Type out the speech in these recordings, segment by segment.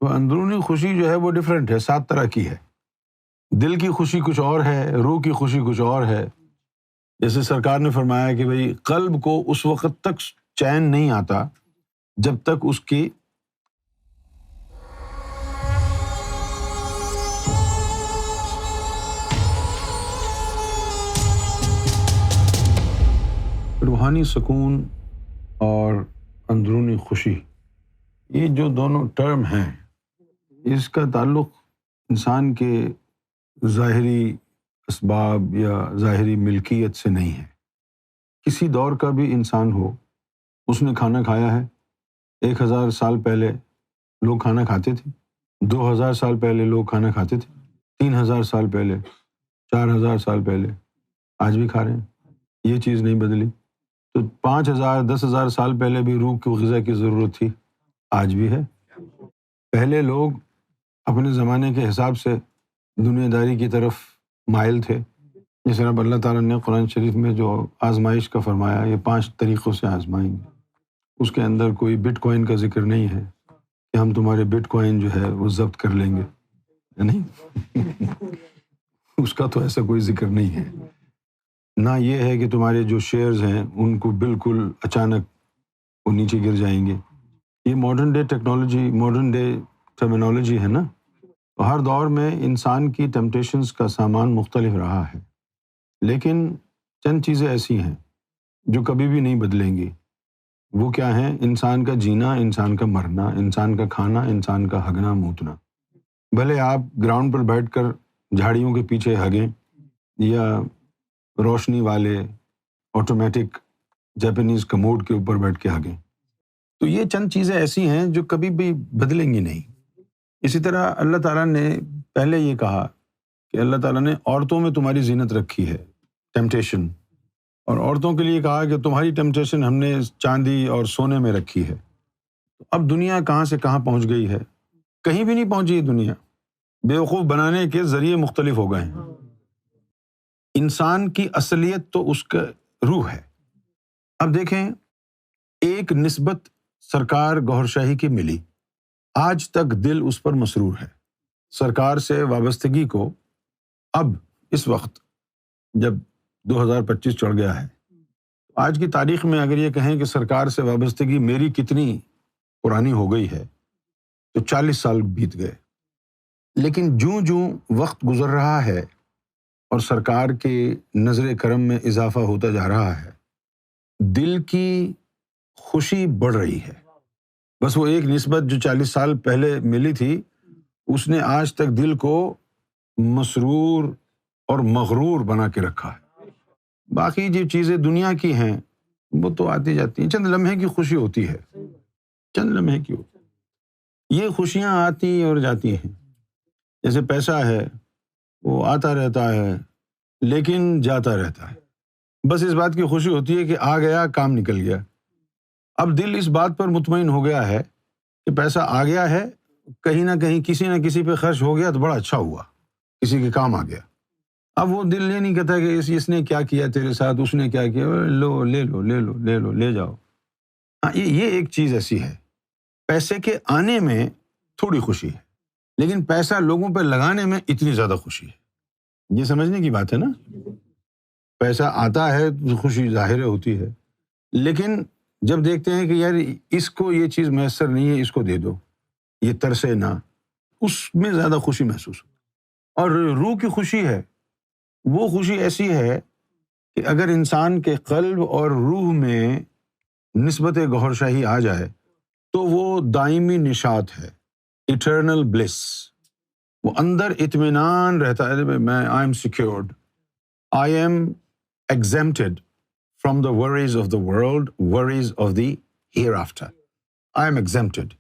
وہ اندرونی خوشی جو ہے وہ ڈفرینٹ ہے، 7 طرح کی ہے۔ دل کی خوشی کچھ اور ہے، روح کی خوشی کچھ اور ہے۔ جیسے سرکار نے فرمایا کہ بھئی قلب کو اس وقت تک چین نہیں آتا جب تک اس کی روحانی سکون اور اندرونی خوشی، یہ جو دونوں ٹرم ہیں، اس کا تعلق انسان کے ظاہری اسباب یا ظاہری ملکیت سے نہیں ہے۔ کسی دور کا بھی انسان ہو، اس نے کھانا کھایا ہے، 1000 سال پہلے لوگ کھانا کھاتے تھے، 2000 سال پہلے لوگ کھانا کھاتے تھے، 3000 سال پہلے، 4000 سال پہلے، آج بھی کھا رہے ہیں، یہ چیز نہیں بدلی۔ تو 5000 10,000 سال پہلے بھی روح کو غذا کی ضرورت تھی، آج بھی ہے۔ پہلے لوگ اپنے زمانے کے حساب سے دنیا داری کی طرف مائل تھے، جس طرح اللہ تعالیٰ نے قرآن شریف میں جو آزمائش کا فرمایا، یہ 5 طریقوں سے آزمائیں گے۔ اس کے اندر کوئی بٹ کوائن کا ذکر نہیں ہے کہ ہم تمہارے بٹ کوائن جو ہے وہ ضبط کر لیں گے، نہیں اس کا تو ایسا کوئی ذکر نہیں ہے۔ نہ یہ ہے کہ تمہارے جو شیئرز ہیں ان کو بالکل اچانک وہ نیچے گر جائیں گے۔ یہ modern day technology, modern day terminology ہے نا۔ ہر دور میں انسان کی ٹیمپٹیشنز کا سامان مختلف رہا ہے، لیکن چند چیزیں ایسی ہیں جو کبھی بھی نہیں بدلیں گی۔ وہ کیا ہیں؟ انسان کا جینا، انسان کا مرنا، انسان کا کھانا، انسان کا ہگنا موتنا۔ بھلے آپ گراؤنڈ پر بیٹھ کر جھاڑیوں کے پیچھے ہگیں یا روشنی والے آٹومیٹک جاپانیز کموڈ کے اوپر بیٹھ کے ہگیں، تو یہ چند چیزیں ایسی ہیں جو کبھی بھی بدلیں گی نہیں۔ اسی طرح اللہ تعالیٰ نے پہلے یہ کہا کہ اللہ تعالیٰ نے عورتوں میں تمہاری زینت رکھی ہے، ٹیمپٹیشن، اور عورتوں کے لیے کہا کہ تمہاری ٹیمپٹیشن ہم نے چاندی اور سونے میں رکھی ہے۔ اب دنیا کہاں سے کہاں پہنچ گئی ہے؟ کہیں بھی نہیں پہنچی دنیا، بیوقوف بنانے کے ذریعے مختلف ہو گئے ہیں۔ انسان کی اصلیت تو اس کا روح ہے۔ اب دیکھیں، ایک نسبت سرکار گوھر شاہی کی ملی، آج تک دل اس پر مسرور ہے۔ سرکار سے وابستگی کو اب اس وقت جب 2025 چڑھ گیا ہے، آج کی تاریخ میں اگر یہ کہیں کہ سرکار سے وابستگی میری کتنی پرانی ہو گئی ہے تو 40 سال بیت گئے۔ لیکن جوں جوں وقت گزر رہا ہے اور سرکار کے نظر کرم میں اضافہ ہوتا جا رہا ہے، دل کی خوشی بڑھ رہی ہے۔ بس وہ ایک نسبت جو 40 سال پہلے ملی تھی، اس نے آج تک دل کو مسرور اور مغرور بنا کے رکھا ہے۔ باقی جو چیزیں دنیا کی ہیں وہ تو آتی جاتی ہیں، چند لمحے کی خوشی ہوتی ہے، چند لمحے کی ہوتی ہے۔ یہ خوشیاں آتی اور جاتی ہیں، جیسے پیسہ ہے وہ آتا رہتا ہے لیکن جاتا رہتا ہے۔ بس اس بات کی خوشی ہوتی ہے کہ آ گیا، کام نکل گیا۔ اب دل اس بات پر مطمئن ہو گیا ہے کہ پیسہ آ گیا ہے، کہیں نہ کہیں کسی نہ کسی پہ خرچ ہو گیا تو بڑا اچھا ہوا، کسی کے کام آ گیا۔ اب وہ دل یہ نہیں کہتا کہ اس نے کیا کیا تیرے ساتھ، اس نے کیا کیا، لو لے لو لے لو لے لو لے جاؤ۔ ہاں، یہ ایک چیز ایسی ہے، پیسے کے آنے میں تھوڑی خوشی ہے، لیکن پیسہ لوگوں پہ لگانے میں اتنی زیادہ خوشی ہے۔ یہ سمجھنے کی بات ہے نا۔ پیسہ آتا ہے تو خوشی ظاہر ہوتی ہے، لیکن جب دیکھتے ہیں کہ یار اس کو یہ چیز میسر نہیں ہے، اس کو دے دو، یہ ترسے نہ، اس میں زیادہ خوشی محسوس ہوتی۔ اور روح کی خوشی ہے، وہ خوشی ایسی ہے کہ اگر انسان کے قلب اور روح میں نسبت گوھر شاہی آ جائے تو وہ دائمی نشاط ہے، ایٹرنل بلس۔ وہ اندر اطمینان رہتا ہے، میں I am secured, I am exempted from the worries of the world, worries of the hereafter. I am exempted.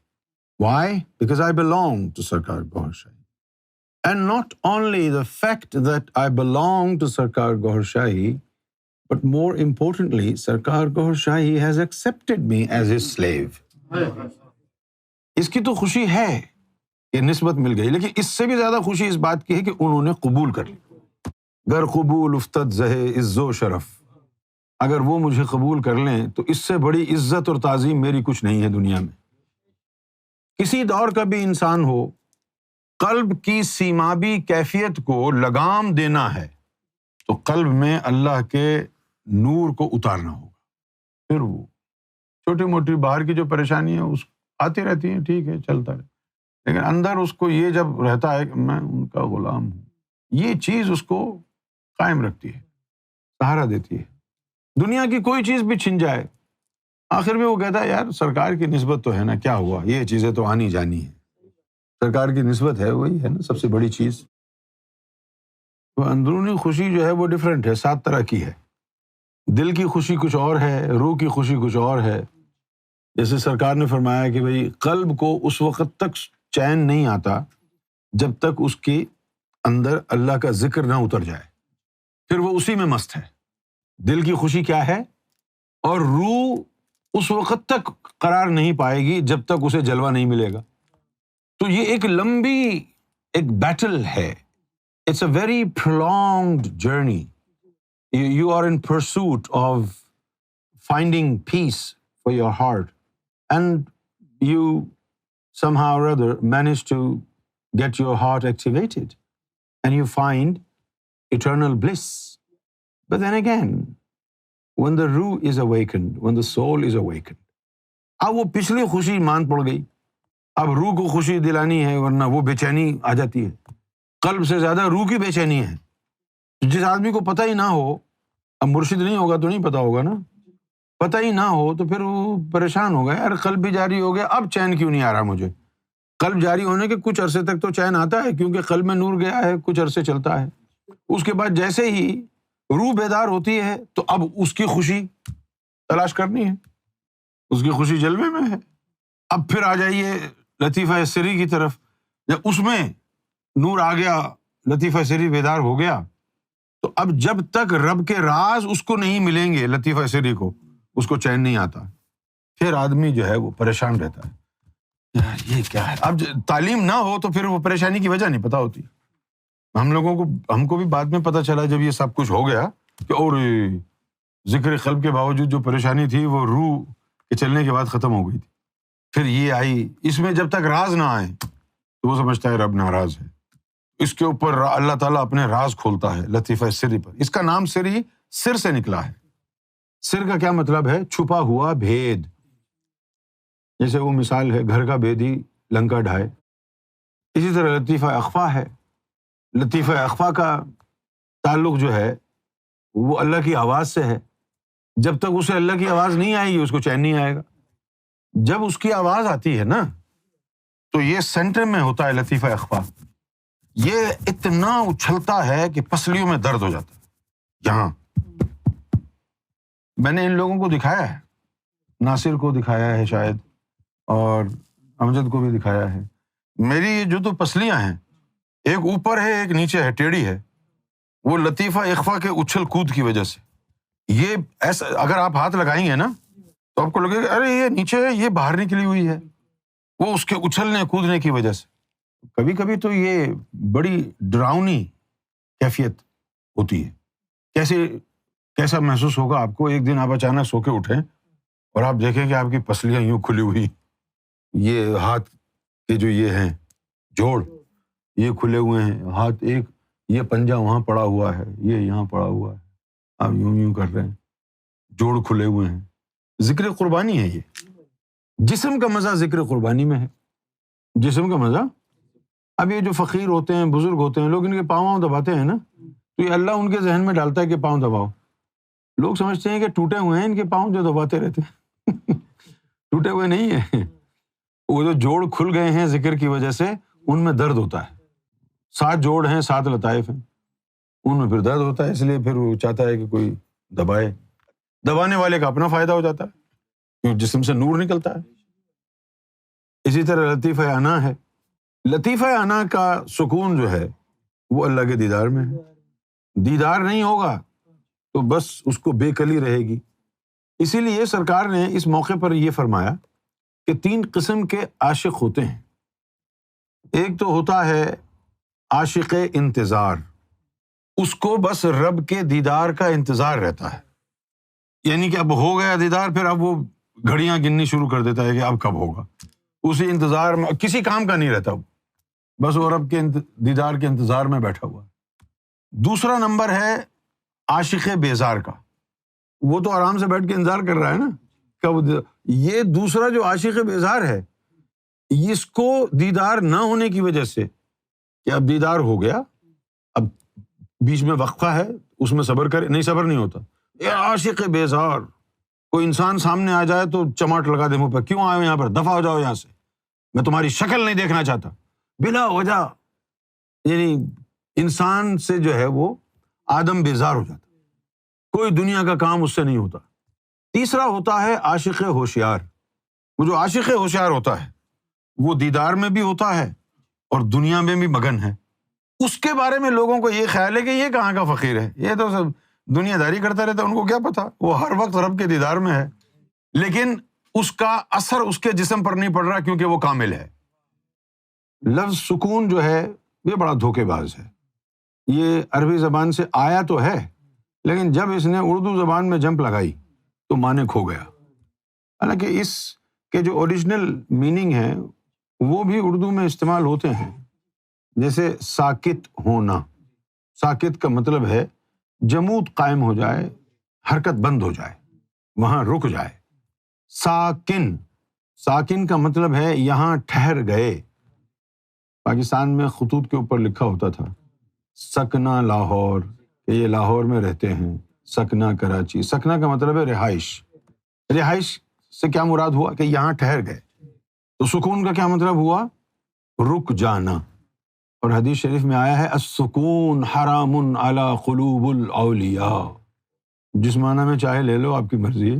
Why? Because I belong to Sarkar Gohar Shahi. And not only the fact that I belong to Sarkar Gohar Shahi, but more importantly, Sarkar Gohar Shahi has accepted me as his slave. اس کی تو خوشی ہے کہ نسبت مل گئی، لیکن اس سے بھی زیادہ خوشی اس بات کی ہے کہ انہوں نے قبول کر لی۔ گر قبول افتد زہے عز و شرف، اگر وہ مجھے قبول کر لیں تو اس سے بڑی عزت اور تعظیم میری کچھ نہیں ہے دنیا میں۔ کسی دور کا بھی انسان ہو، قلب کی سیمابی کیفیت کو لگام دینا ہے تو قلب میں اللہ کے نور کو اتارنا ہوگا. پھر وہ چھوٹی موٹی باہر کی جو پریشانی ہے اس آتی رہتی ہیں، ٹھیک ہے، چلتا رہے، لیکن اندر اس کو یہ جب رہتا ہے کہ میں ان کا غلام ہوں، یہ چیز اس کو قائم رکھتی ہے، سہارا دیتی ہے. دنیا کی کوئی چیز بھی چھن جائے، آخر میں وہ کہتا ہے یار سرکار کی نسبت تو ہے نا، کیا ہوا، یہ چیزیں تو آنی جانی ہیں، سرکار کی نسبت ہے، وہی ہے نا سب سے بڑی چیز. تو اندرونی خوشی جو ہے وہ ڈیفرنٹ ہے، 7 طرح کی ہے. دل کی خوشی کچھ اور ہے، روح کی خوشی کچھ اور ہے. جیسے سرکار نے فرمایا کہ بھئی قلب کو اس وقت تک چین نہیں آتا جب تک اس کے اندر اللہ کا ذکر نہ اتر جائے، پھر وہ اسی میں مست ہے. دل کی خوشی کیا ہے؟ اور روح اس وقت تک قرار نہیں پائے گی جب تک اسے جلوہ نہیں ملے گا. تو یہ ایک لمبی ایک بیٹل ہے. It's a very prolonged journey. You are in pursuit of finding peace for your heart, and you somehow or other manage to get your heart activated, and you find eternal bliss. But then again, when the ruh is awakened, when the soul is awakened, اب وہ پچھلی خوشی مان پڑ گئی، اب روح کو خوشی دلانی ہے، ورنہ وہ بے چینی آ جاتی ہے. قلب سے زیادہ روح کی بے چینی ہے. جس آدمی کو پتہ ہی نہ ہو، اب مرشد نہیں ہوگا تو نہیں پتہ ہوگا نا، پتہ ہی نہ ہو تو پھر وہ پریشان ہوگا، یار قلب بھی جاری ہو گیا، اب چین کیوں نہیں آ رہا مجھے. قلب جاری ہونے کے کچھ عرصے تک تو چین آتا ہے کیونکہ قلب میں نور گیا ہے، کچھ عرصے چلتا ہے. اس کے بعد جیسے ہی روح بیدار ہوتی ہے تو اب اس کی خوشی تلاش کرنی ہے، اس کی خوشی جلوے میں ہے. اب پھر آ جائیے لطیفہ سری کی طرف. جب اس میں نور آ گیا، لطیفہ سری بیدار ہو گیا، تو اب جب تک رب کے راز اس کو نہیں ملیں گے، لطیفہ سری کو، اس کو چین نہیں آتا. پھر آدمی جو ہے وہ پریشان رہتا ہے، یار یہ کیا ہے. اب تعلیم نہ ہو تو پھر وہ پریشانی کی وجہ نہیں پتہ ہوتی. ہم کو بھی بعد میں پتہ چلا جب یہ سب کچھ ہو گیا کہ اور ذکر قلب کے باوجود جو پریشانی تھی وہ روح کے چلنے کے بعد ختم ہو گئی تھی. پھر یہ آئی، اس میں جب تک راز نہ آئے تو وہ سمجھتا ہے رب ناراض ہے. اس کے اوپر اللہ تعالیٰ اپنے راز کھولتا ہے لطیفہ سری پر. اس کا نام سری سر سے نکلا ہے. سر کا کیا مطلب ہے؟ چھپا ہوا بھید. جیسے وہ مثال ہے گھر کا بھیدی لنکا ڈھائے، اسی طرح لطیفہ اخفا ہے. لطیفہ اخفا کا تعلق جو ہے وہ اللہ کی آواز سے ہے. جب تک اسے اللہ کی آواز نہیں آئے گی اس کو چین نہیں آئے گا. جب اس کی آواز آتی ہے نا تو یہ سینٹر میں ہوتا ہے لطیفہ اخفا. یہ اتنا اچھلتا ہے کہ پسلیوں میں درد ہو جاتا ہے. یہاں میں نے ان لوگوں کو دکھایا ہے، ناصر کو دکھایا ہے شاید، اور امجد کو بھی دکھایا ہے. میری جو تو پسلیاں ہیں، ایک اوپر ہے ایک نیچے ہے، ٹیڑھی ہے، وہ لطیفہ اخفا کے اچھل کود کی وجہ سے. یہ ایسا اگر آپ ہاتھ لگائیں گے نا تو آپ کو لگے گا ارے یہ نیچے ہے، یہ باہر نکلی ہوئی ہے، وہ اس کے اچھلنے کودنے کی وجہ سے. کبھی کبھی تو یہ بڑی ڈراؤنی کیفیت ہوتی ہے. کیسا محسوس ہوگا آپ کو؟ ایک دن آپ اچانک سو کے اٹھیں اور آپ دیکھیں کہ آپ کی پسلیاں یوں کھلی ہوئی، یہ ہاتھ کے جو یہ ہیں جوڑ یہ کھلے ہوئے ہیں، ہاتھ ایک یہ پنجہ وہاں پڑا ہوا ہے، یہ یہاں پڑا ہوا ہے، آپ یوں یوں کر رہے ہیں، جوڑ کھلے ہوئے ہیں. ذکر قربانی ہے. یہ جسم کا مزہ ذکر قربانی میں ہے، جسم کا مزہ. اب یہ جو فقیر ہوتے ہیں، بزرگ ہوتے ہیں، لوگ ان کے پاؤں دباتے ہیں نا تو یہ اللہ ان کے ذہن میں ڈالتا ہے کہ پاؤں دباؤ. لوگ سمجھتے ہیں کہ ٹوٹے ہوئے ہیں ان کے پاؤں جو دباتے رہتے ہیں. ٹوٹے ہوئے نہیں ہیں، وہ جو جوڑ کھل گئے ہیں ذکر کی وجہ سے ان میں درد ہوتا ہے. 7 جوڑ ہیں، 7 لطائف ہیں، ان میں پھر درد ہوتا ہے، اس لیے پھر وہ چاہتا ہے کہ کوئی دبائے. دبانے والے کا اپنا فائدہ ہو جاتا ہے کیونکہ جسم سے نور نکلتا ہے. اسی طرح لطیفہ انا ہے. لطیفہ انا کا سکون جو ہے وہ اللہ کے دیدار میں ہے. دیدار نہیں ہوگا تو بس اس کو بے کلی رہے گی. اسی لیے سرکار نے اس موقع پر یہ فرمایا کہ 3 قسم کے عاشق ہوتے ہیں. ایک تو ہوتا ہے عاشق انتظار، اس کو بس رب کے دیدار کا انتظار رہتا ہے. یعنی کہ اب ہو گیا دیدار، پھر اب وہ گھڑیاں گننی شروع کر دیتا ہے کہ اب کب ہوگا. اسی انتظار میں، کسی کام کا نہیں رہتا وہ، بس وہ رب کے دیدار کے انتظار میں بیٹھا ہوا ہے۔ دوسرا نمبر ہے عاشق بیزار کا، وہ تو آرام سے بیٹھ کے انتظار کر رہا ہے نا کب۔ یہ دوسرا جو عاشق بیزار ہے، اس کو دیدار نہ ہونے کی وجہ سے کہ اب دیدار ہو گیا، اب بیچ میں وقفہ ہے، اس میں صبر کرے، نہیں صبر نہیں ہوتا۔ یہ عاشق بیزار، کوئی انسان سامنے آ جائے تو چماٹ لگا دے منہ پہ، کیوں آئے ہو یہاں پر، دفع ہو جاؤ یہاں سے، میں تمہاری شکل نہیں دیکھنا چاہتا، بلا وجہ۔ یعنی انسان سے جو ہے وہ آدم بیزار ہو جاتا، کوئی دنیا کا کام اس سے نہیں ہوتا۔ تیسرا ہوتا ہے عاشق ہوشیار۔ وہ جو عاشق ہوشیار ہوتا ہے وہ دیدار میں بھی ہوتا ہے اور دنیا میں بھی مگن ہے۔ اس کے بارے میں لوگوں کو یہ خیال ہے کہ یہ کہاں کا فقیر ہے، یہ تو سب دنیا داری کرتا رہتا ہے، ان کو کیا پتا، وہ ہر وقت رب کے دیدار میں ہے، لیکن اس کا اثر اس کے جسم پر نہیں پڑ رہا کیونکہ وہ کامل ہے۔ لفظ سکون جو ہے یہ بڑا دھوکے باز ہے۔ یہ عربی زبان سے آیا تو ہے، لیکن جب اس نے اردو زبان میں جمپ لگائی تو معنی کھو گیا۔ حالانکہ اس کے جو اوریجنل میننگ ہے وہ بھی اردو میں استعمال ہوتے ہیں، جیسے ساکت ہونا۔ ساکت کا مطلب ہے جمود قائم ہو جائے، حرکت بند ہو جائے، وہاں رک جائے۔ ساکن، ساکن کا مطلب ہے یہاں ٹھہر گئے۔ پاکستان میں خطوط کے اوپر لکھا ہوتا تھا سکنہ لاہور، کہ یہ لاہور میں رہتے ہیں، سکنہ کراچی۔ سکنہ کا مطلب ہے رہائش۔ رہائش سے کیا مراد ہوا کہ یہاں ٹھہر گئے۔ تو سکون کا کیا مطلب ہوا؟ رک جانا۔ اور حدیث شریف میں آیا ہے السکون حرام علی قلوب الاولیاء۔ جس معنی میں چاہے لے لو، آپ کی مرضی ہے۔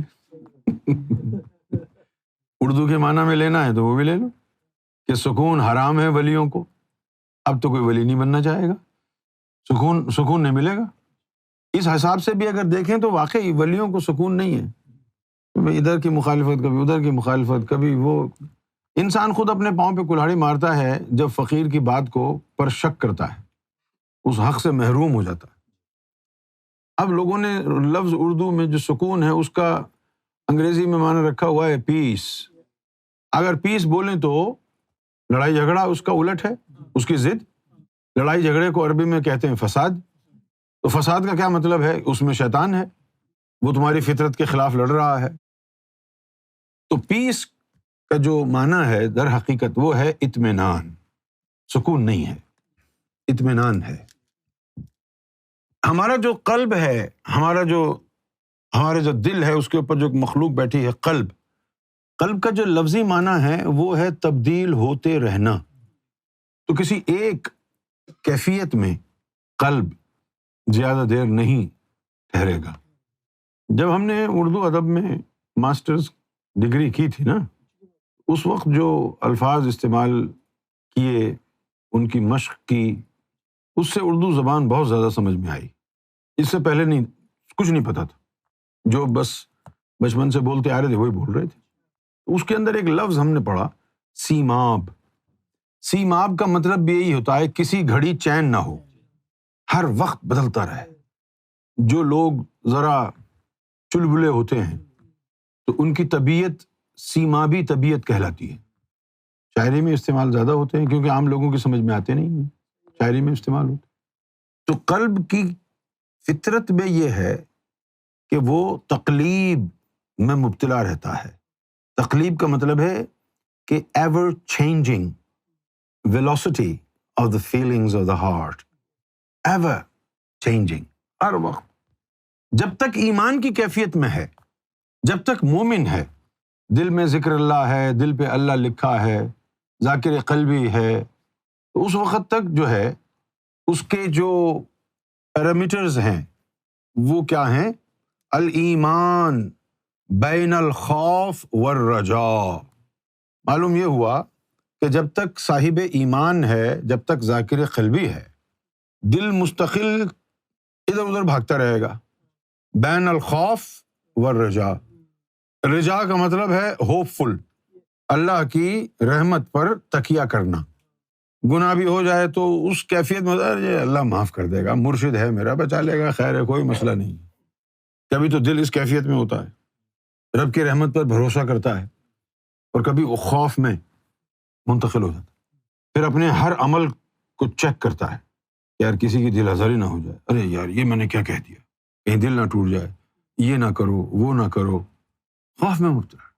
اردو کے معنی میں لینا ہے تو وہ بھی لے لو کہ سکون حرام ہے ولیوں کو۔ اب تو کوئی ولی نہیں بننا چاہے گا، سکون نہیں ملے گا۔ اس حساب سے بھی اگر دیکھیں تو واقعی ولیوں کو سکون نہیں ہے، کبھی ادھر کی مخالفت، کبھی ادھر کی مخالفت، کبھی وہ۔ انسان خود اپنے پاؤں پہ کلہاڑی مارتا ہے جب فقیر کی بات کو پر شک کرتا ہے، اس حق سے محروم ہو جاتا ہے۔ اب لوگوں نے لفظ اردو میں جو سکون ہے اس کا انگریزی میں معنی رکھا ہوا ہے پیس۔ اگر پیس بولیں تو لڑائی جھگڑا اس کا الٹ ہے، اس کی ضد۔ لڑائی جھگڑے کو عربی میں کہتے ہیں فساد۔ تو فساد کا کیا مطلب ہے؟ اس میں شیطان ہے، وہ تمہاری فطرت کے خلاف لڑ رہا ہے۔ تو پیس کا جو معنی ہے در حقیقت وہ ہے اطمینان۔ سکون نہیں ہے، اطمینان ہے۔ ہمارا جو قلب ہے، ہمارا جو دل ہے، اس کے اوپر جو مخلوق بیٹھی ہے قلب، قلب کا جو لفظی معنی ہے وہ ہے تبدیل ہوتے رہنا۔ تو کسی ایک کیفیت میں قلب زیادہ دیر نہیں ٹھہرے گا۔ جب ہم نے اردو ادب میں ماسٹرز ڈگری کی تھی نا، اس وقت جو الفاظ استعمال کیے، ان کی مشق کی، اس سے اردو زبان بہت زیادہ سمجھ میں آئی۔ اس سے پہلے نہیں، کچھ نہیں پتا تھا، جو بس بچپن سے بولتے آ رہے تھے وہی بول رہے تھے۔ اس کے اندر ایک لفظ ہم نے پڑھا سیماب۔ سیماب کا مطلب بھی یہی ہوتا ہے کسی گھڑی چین نہ ہو، ہر وقت بدلتا رہے۔ جو لوگ ذرا چلبلے ہوتے ہیں تو ان کی طبیعت سیمابی طبیعت کہلاتی ہے۔ شاعری میں استعمال زیادہ ہوتے ہیں کیونکہ عام لوگوں کی سمجھ میں آتے نہیں ہیں، شاعری میں استعمال ہوتے۔ تو قلب کی فطرت میں یہ ہے کہ وہ تقلیب میں مبتلا رہتا ہے۔ تقلیب کا مطلب ہے کہ ever changing velocity of the feelings of the heart، ever changing, ہر وقت۔ جب تک ایمان کی کیفیت میں ہے، جب تک مومن ہے، دل میں ذکر اللہ ہے، دل پہ اللہ لکھا ہے، ذاکر قلبی ہے، تو اس وقت تک جو ہے اس کے جو پیرامیٹرز ہیں وہ کیا ہیں؟ الایمان بین الخوف والرجاء۔ معلوم یہ ہوا کہ جب تک صاحب ایمان ہے، جب تک ذاکر قلبی ہے، دل مستقل ادھر ادھر بھاگتا رہے گا، بین الخوف والرجاء۔ رجاء کا مطلب ہے ہوپ فل، اللہ کی رحمت پر تکیہ کرنا۔ گناہ بھی ہو جائے تو اس کیفیت میں یہ اللہ معاف کر دے گا، مرشد ہے میرا، بچا لے گا، خیر ہے، کوئی مسئلہ نہیں۔ کبھی تو دل اس کیفیت میں ہوتا ہے، رب کی رحمت پر بھروسہ کرتا ہے، اور کبھی وہ خوف میں منتقل ہو جاتا ہے، پھر اپنے ہر عمل کو چیک کرتا ہے، یار کسی کی دل آزاری نہ ہو جائے، ارے یار یہ میں نے کیا کہہ دیا، کہیں دل نہ ٹوٹ جائے، یہ نہ کرو وہ نہ کرو، خوف میں مبتلا۔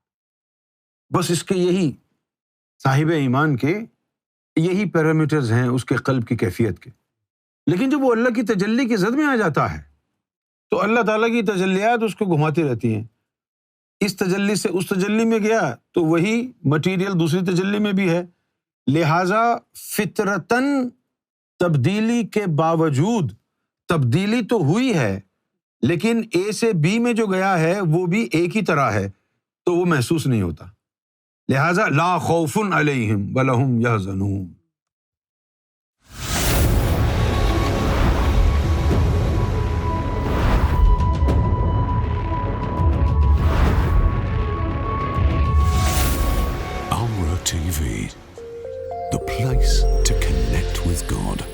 بس اس کے یہی صاحب ایمان کے یہی پیرامیٹرز ہیں اس کے قلب کی کیفیت کے۔ لیکن جب وہ اللہ کی تجلی کی زد میں آ جاتا ہے تو اللہ تعالیٰ کی تجلیات اس کو گھماتی رہتی ہیں، اس تجلی سے اس تجلی میں گیا تو وہی مٹیریل دوسری تجلی میں بھی ہے، لہٰذا فطرتاً تبدیلی کے باوجود تبدیلی تو ہوئی ہے لیکن اے سے بی میں جو گیا ہے وہ بھی ایک ہی طرح ہے تو وہ محسوس نہیں ہوتا، لہٰذا لا خوف علیہم ولا ہم یحزنون۔ Amra TV, the place to connect with God.